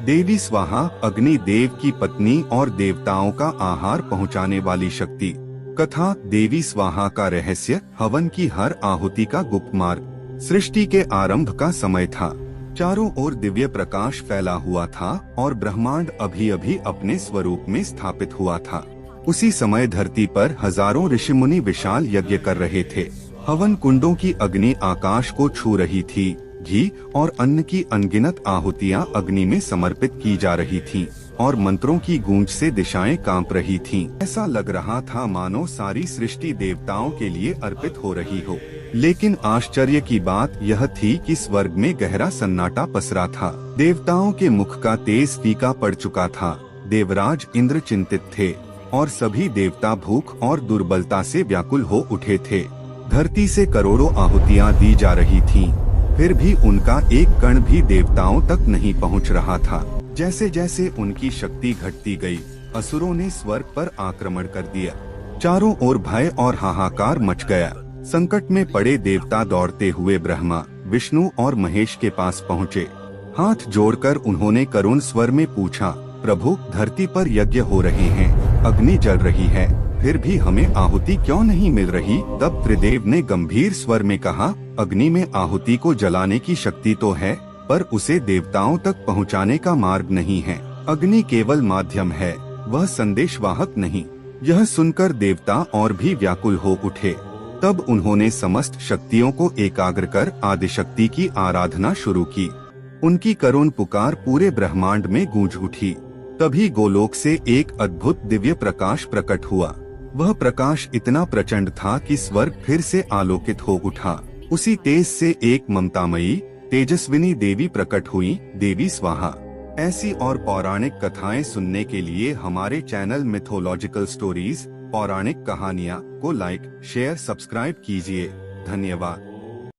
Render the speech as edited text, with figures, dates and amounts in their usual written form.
देवी स्वाहा अग्नि देव की पत्नी और देवताओं का आहार पहुंचाने वाली शक्ति। कथा देवी स्वाहा का रहस्य। हवन की हर आहुति का गुप्त मार्ग। सृष्टि के आरंभ का समय था। चारों ओर दिव्य प्रकाश फैला हुआ था और ब्रह्मांड अभी अभी अपने स्वरूप में स्थापित हुआ था। उसी समय धरती पर हजारों ऋषिमुनि विशाल यज्ञ कर रहे थे। हवन कुंडों की अग्नि आकाश को छू रही थी। घी और अन्न की अनगिनत आहुतियां अग्नि में समर्पित की जा रही थीं और मंत्रों की गूंज से दिशाएं कांप रही थीं। ऐसा लग रहा था मानो सारी सृष्टि देवताओं के लिए अर्पित हो रही हो। लेकिन आश्चर्य की बात यह थी कि स्वर्ग में गहरा सन्नाटा पसरा था। देवताओं के मुख का तेज फीका पड़ चुका था। देवराज इंद्र चिंतित थे और सभी देवता भूख और दुर्बलता से व्याकुल हो उठे थे। धरती से करोड़ों आहुतियां दी जा रही थीं, फिर भी उनका एक कण भी देवताओं तक नहीं पहुंच रहा था। जैसे जैसे उनकी शक्ति घटती गई, असुरों ने स्वर्ग पर आक्रमण कर दिया। चारों ओर भय और हाहाकार मच गया। संकट में पड़े देवता दौड़ते हुए ब्रह्मा, विष्णु और महेश के पास पहुँचे। हाथ जोड़कर उन्होंने करुण स्वर में पूछा, प्रभु, धरती पर यज्ञ हो रहे हैं, अग्नि जल रही है, फिर भी हमें आहुति क्यों नहीं मिल रही? तब त्रिदेव ने गंभीर स्वर में कहा, अग्नि में आहुति को जलाने की शक्ति तो है, पर उसे देवताओं तक पहुंचाने का मार्ग नहीं है। अग्नि केवल माध्यम है, वह संदेशवाहक नहीं। यह सुनकर देवता और भी व्याकुल हो उठे। तब उन्होंने समस्त शक्तियों को एकाग्र कर आदिशक्ति की आराधना शुरू की। उनकी करुण पुकार पूरे ब्रह्मांड में गूंज उठी। तभी गोलोक से एक अद्भुत दिव्य प्रकाश प्रकट हुआ। वह प्रकाश इतना प्रचंड था कि स्वर्ग फिर से आलोकित हो उठा। उसी तेज से एक ममतामयी तेजस्विनी देवी प्रकट हुई, देवी स्वाहा। ऐसी और पौराणिक कथाएं सुनने के लिए हमारे चैनल मिथोलॉजिकल स्टोरीज, पौराणिक कहानियाँ को लाइक, शेयर, सब्सक्राइब कीजिए। धन्यवाद।